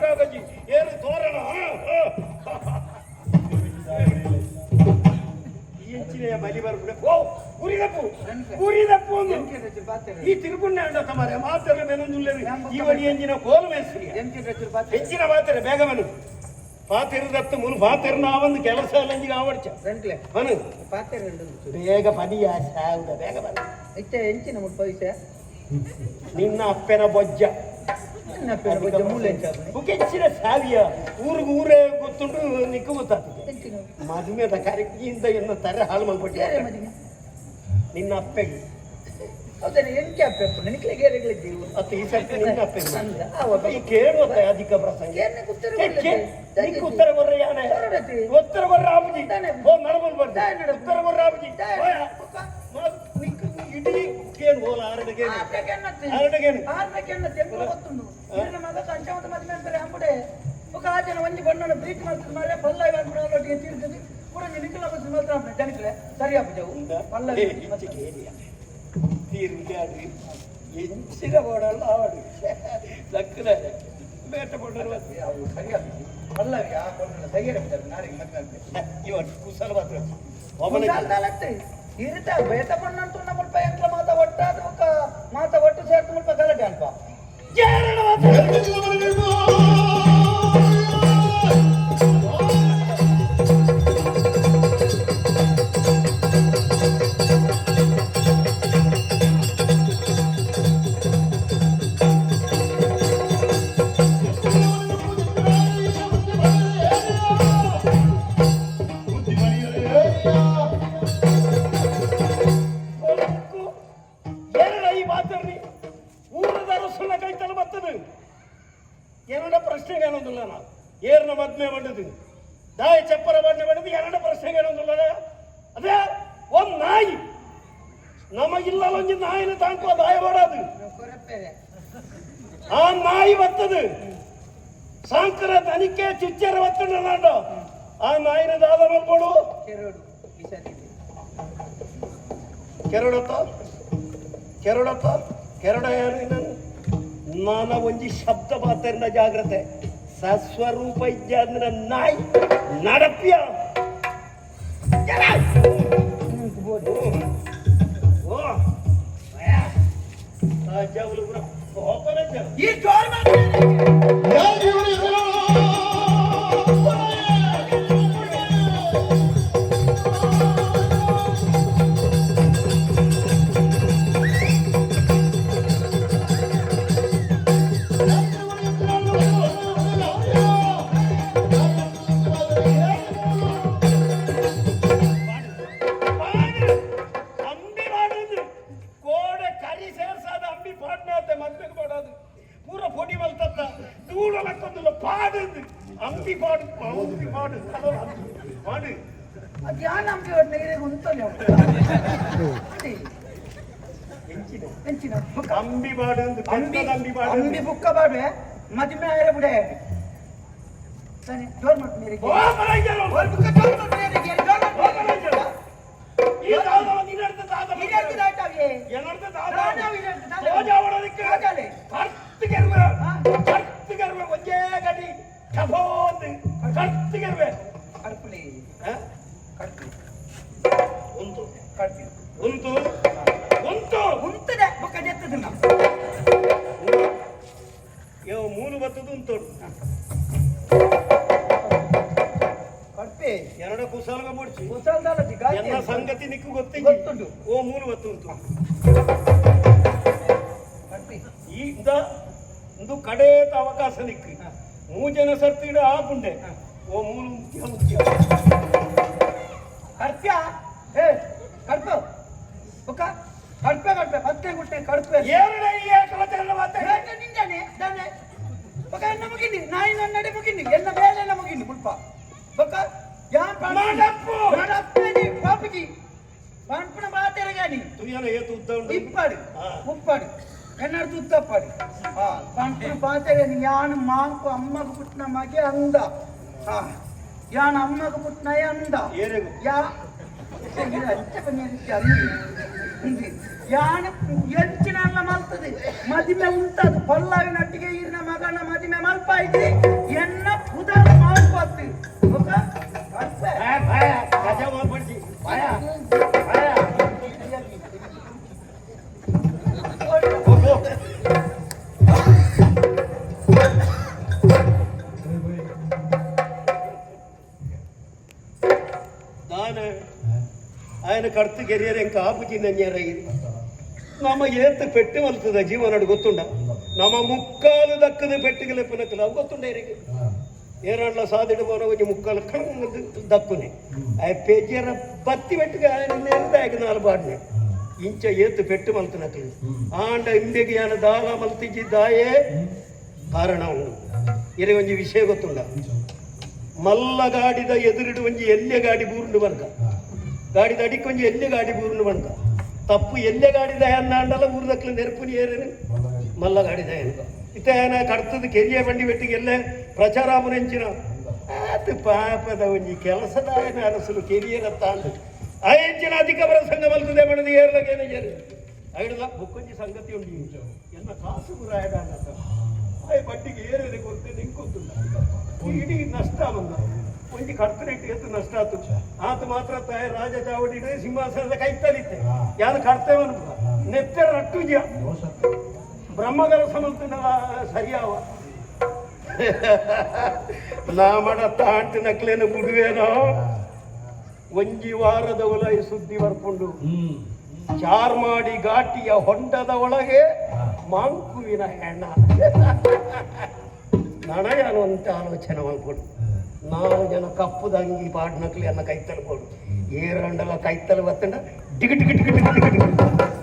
ಕಾಗಜಿ ಏನು ತೋರಣ ಎಂಚಿನ ಮಲಿ ಬರ್ಬಿಡ ಓ ಉರಿದಪ್ಪು ಈ ತಿರುಗುಂಡೆ ಅಂಡ ತಮಾರೆ ಮಾತರೆ ಮೆನೊಂದುಲ್ಲೆರು ಈ ವಡಿ ಎಂಜಿನ ಕೋಲು ಮೇಸ್ರಿ ಹೆಚ್ಚಿನ ಮಾತರೆ ಬೇಗವನು ಪಾತಿರದತ್ತು ಮುನು ಪಾತಿರನ ಆವಂದು ಕೆಲಸ ಅಲ್ಲಂಜಿಗೆ ಆವಡ್ಚ ಮನು ಬೇಗ ಪದಿಯ ಸಾವುದ ಬೇಗ ಬರ ಇತ್ತೆ ಎಂಚಿನ ಮುಟ್ಟ ನಿನ್ನ ಅಪ್ಪನ ಬೊಜ್ಜ ಹೆಚ್ಚಿನ ಸಾವಿಯ ಊರಿಗೆ ಊರೇ ಗೊತ್ತುಂಟು ನಿಕ್ಕು ಗೊತ್ತಾಗ್ತದೆ ಮದುವೆದ ಕರೆಕ್ಕಿಂದ ಎನ್ನ ತರ ಹಾಳು ಮಾಡ್ಬಿಟ್ಟಿದ್ದಾರೆ ನಿನ್ನ ಅಪ್ಪಗೆ ಅದನ್ನ ಎಂಕೆ ಅಪ್ಪ ನಿನಗೆ ಅತ್ತ ಈ ಸರ್ತಿ ನಿನ್ನ ಅಪ್ಪಗೆ ಕೇಳುವ ಅಧಿಕ ಪ್ರಸಂಗ ಉತ್ತರ ಕೊರ್ರ ಯಾನೆ ಉತ್ತರ ಕೊರ್ರ ಆಪುಜಿ ಓ ನಡಬಲ್ ಬರ್ದ ಉತ್ತರ ಕೊರ್ರ ಆಪುಜಿ ಇಡೀ ಕೇಳು ಹೋಲ ಆರಡಿಗೆ ಮಗ ಕಂಚಮತ ಮದುವೆ ಅಂತಾರೆ ಅಂಬುಡೆ ఒక ఆచరణ వంచి పడిన బ్రీచ్ ಮಾಡ್ತಾರೆ ಮಾರೆ ಪಲ್ಲೈ ಬಂದ್ಬಿಡೋದು ಎತ್ತಿರ್ತದೆ ಕೂಡ ನಿನಕಲ ಬಸ್ ಮಾತ್ರ ಜನಕಲೆ ಸರಿಯಾ ಬಜವು ಪಲ್ಲೈ ಕೇರಿಯ ತೀರ್ಗಾಡಿ ಎಂಚಿನ ಓಡಲ್ಲ ಆವಡು ಸಕ್ಕರೆ ಬೇಟ ಪಡರು ಅವು ಸರಿಯಾ ಪಲ್ಲೈ ಆ ಕೊನ್ನ ಸರಿಯಾ ಬಿಡ್ತಾರೆ ನಾರಿಗೆ ಮತ್ತೆ ಇವತ್ತು ಕುಸಲ ಮಾತ್ರ ಒಬ್ಬನೇ ಇರುತ್ತ ಬೇಟ ಪಣ್ಣಂತೂ ನಮ್ಮ ಪಯಂಕ್ಲ ಮಾತ ಒಟ್ಟಾದ ಮಾತ ಒಟ್ಟು ಸೇರ್ತು ಮುಲ್ಪ ಗಲಾಟೆ ಅಲ್ಪ ಕೇರಳ ಏರ್ನ ಮದ್ಮೆ ಮಾಡಿದ್ದು ದಾಯ ಚಪ್ಪರ ಬಣ್ಣೆ ಮಾಡಿದ್ದು ಎರಡು ಪ್ರಶ್ನೆಗೆ ಅದೇ ಒಂದ್ ನಾಯಿ ನಮಗಿಲ್ಲ ಒಂಜಿ ನಾಯಿನ ತಾಂಕುವ ದಾಯ ಮಾಡೋದು ಆ ನಾಯಿ ಬರ್ತದು ಸಾಂಕರ ತನಿಖೆ ಚುಚ್ಚರ ಬತ್ತುಂಡ ಆ ನಾಯಿನ ದಾದ ಮಾಡ್ಕೊಡು ಕೆರಡ ಯಾರು ನಾನ ಒಂಜಿ ಶಬ್ದ ಮಾತಾಡಿನ ಜಾಗ್ರತೆ ಸಸ್ವರೂಪ ಇದ್ದ ನಾಯಿ ನಡಪ್ಯ ಈ ಅಂಬಿ ಬುಕ್ಕ ಬಾಡ್ವೆ ಮದುವೆ ಆಯ್ರೆ ಬಿಡೆ ಜೋರ್ ಮಾಡ್ತೀನಿ ಒಂದೇ ಗಡಿ ಕಫೋಂದು ಕರ್ತಿಗೆರ್ವೆ ಕರ್ಪುಲಿ ಕರ್ಪಿ ಉಂಟು ಕರ್ಪಿ ಉಂಟು ಉಂಟು ಉಂಟದೆ ಬೊಕ್ಕ ಜೆತ್ತದ ಯೋ ಮೂಲು ಬತ್ತದು ಉಂಟು ಕರ್ಪಿ ಎರಡು ಕುಸಲ್ಗ ಮುಡ್ಚಿ ಕುಸಲ್ದಾಲಜಿ ಎಲ್ಲ ಸಂಗತಿ ನಿಕ್ಕು ಗೊತ್ತುಂಟು ಓ ಮೂಲು ಬತ್ತು ಉಂಟು ಕರ್ಪಿ ಈಗ ಒಂದು ಕಡೇತ ಅವಕಾಶ ನಿಕ್ಕು ಮೂಜನ ಸರ್ತಿಡ ಆಪುಂಡೆ ಓ ಮೂಲು ಮುಖ್ಯ ಮುಖ್ಯ ಕರ್ಪ್ಯ ಏ ಕರ್ಪ ಬೊಕ್ಕ ಕಡ್ಪೆ ಮತ್ತೆ ಗುಟ್ಟೆ ಕಡ್ಪೆ ಏರಡೆ ಈ ಏಕವಚನ ಮಾತೆ ನಿಂಜನೆ ದಾನೆ ಬೊಕ್ಕ ಎನ್ನ ಮುಗಿನಿ ನಾಯಿ ನನ್ನಡೆ ಮುಗಿನಿ ಎನ್ನ ಬೇಲೆಲ್ಲ ಮುಗಿನಿ ಮುಲ್ಪ ಬೊಕ್ಕ ಯಾ ಮಾಡಪ್ಪನಿ ಪಾಪಿಗಿ ಪಾನ್ಪುನ ಮಾತೆರಗಾನಿ ತುಯನ ಏತು ಉದ್ದ ಉಂಟು ಇಪ್ಪಾಡಿ ಮುಪ್ಪಾಡಿ ಕನ್ನಡ ಉದ್ದಪ್ಪಾಡಿ ಪಾನ್ಪುನ ಪಾತೆರಗಾನಿ ಯಾನ ಮಾಂಕು ಅಮ್ಮಗ ಪುಟ್ನ ಮಗೆ ಅಂದ ಯಾನ ಅಮ್ಮಗ ಪುಟ್ನಯ ಅಂದ ಯಾ ಯಾನ ಎಂಚಿನ ಮಲ್ತದೆ ಮದಿಮೆ ಉಂಟದು ಪಲ್ಲವಿನೊಟ್ಟಿಗೆ ಇರಿನ ಮಗನ ಮದಿಮೆ ಮಲ್ಪ ಐತಿ ఆయన కడుతు కెరియర్ ఇంకా ఆపుచి నంజారు ನಮ್ಮ ಏತ್ ಪೆಟ್ಟು ಮಲ್ತದ ಜೀವನ ಗೊತ್ತುಂಡ ನಮ್ಮ ಮುಕ್ಕಾಲು ದಕ್ಕದ ಪೆಟ್ಟಿಗೆ ಲೆಪ್ಪನಕ್ಕಲ್ಲ ಅವು ಗೊತ್ತುಂಡ ಇರಿಗೆ ಏರಣ್ಣ ಸಾದಿಡು ಬೋನ ಒಂಜಿ ಮುಕ್ಕಾಲು ಕಣ್ಣು ದಕ್ಕುನೆ ಆ ಪೆಜ್ಜರ ಬತ್ತಿ ಪೆಟ್ಟಿಗೆ ನೆರೆದಾಗಿ ನಾಲ್ ಬಾಡ್ನೆ ಇಂಚ ಏತ್ ಪೆಟ್ಟು ಮಲ್ತನಕ್ಕಲು ಆಂಡ ಇಂಬೆಗೆ ಯಾನ ದಾಲ ಮಲ್ತಿದ್ದಾಯೇ ಕಾರಣ ಉಂಡು ಇರೆ ಒಂಜಿ ವಿಷಯ ಗೊತ್ತುಂಡ ಮಲ್ಲ ಗಾಡಿದ ಎದುರಿಡು ಒಂಜಿ ಎಲ್ಲೆ ಗಾಡಿ ಬೂರುಂಡು ಬರ್ಕ ಗಾಡಿದ ಅಡಿಕ್ಕೆ ಒಂಜಿ ಎಲ್ಲೆ ಗಾಡಿ ಬೂರುಂಡು ಬರ್ಕ ತಪ್ಪು ಎಲ್ಲೆ ಗಾಡಿದ ಅನ್ನಾಂಡಲ್ಲ ಊರ್ದಕ್ಲು ನೆರಪುನಿ ಏರೇನು ಮಲ್ಲ ಗಾಡಿದ ಏನು ಇತ್ತ ಏನ ಕಡ್ತದ ಕೆರಿಯ ಬಂಡಿ ಬೆಟ್ಟಿಗೆ ಎಲ್ಲ ಪ್ರಚಾರ ಮುನೆಂಚಿನ ಅದು ಪಾಪದ ಒಂಜಿ ಕೆಲಸದ ಏನ ಅರಸಲು ಕೆರಿಯರ ತಾಂಡು ಆ ಹೆಂಚಿನ ಅಧಿಕ ಪ್ರಸಂಗ ಮಲ್ತದೆ ಮಣದ ಏರ್ಲಗೇನೆ ಜರು ಐಡಲ ಬುಕ್ಕೊಂಜಿ ಸಂಗತಿ ಉಂಟು ಎಲ್ಲ ಕಾಸು ಗುರಾಯಡ ಆಯ್ ಬಡ್ಡಿಗೆ ಏರೇನೆ ಕೊಡ್ತೆ ನಿಂಗೆ ಗೊತ್ತಿಲ್ಲ ಇಡೀ ನಷ್ಟ ಬಂದ ಒಂಜಿ ಕರ್ತನೆಟ್ಟು ಎತ್ತು ನಷ್ಟ ಆತು ಆತ ಮಾತ್ರ ತಾಯ ರಾಜ ಚಾವಡಿ ಸಿಂಹಾಸನದ ಕೈತಲಿತ್ತೆ ಯಾರು ಕರ್ತೇವನು ನೆತ್ತರ ರಟ್ಟುಜ ಬ್ರಹ್ಮಗರ ಸಮಂತನ ಸರಿಯಾವ ನಾ ಮಾಡ ತಾಂಟು ನಕ್ಲೇನ ಬಿಡುವೇನೋ ಒಂಜಿ ವಾರದ ಒಳಗೆ ಸುದ್ದಿ ಬರ್ಕೊಂಡು ಚಾರ್ಮಾಡಿ ಘಾಟಿಯ ಹೊಂಡದ ಒಳಗೆ ಮಾಂಕುವಿನ ಹೆಣ ನನಗೇನು ಅಂತ ಆಲೋಚನೆ ಮಾಡ್ಕೊಂಡು 4 ಜನ ಕಪ್ಪುದಂಗಿ ಪಾಡ್ನಕ್ಲಿ ಅನ್ನ ಕೈತಲ್ಬೋದು ಏರಂಡಲ ಕೈತಲ್ ಬತ್ತಂಡ tick tick tick tick tick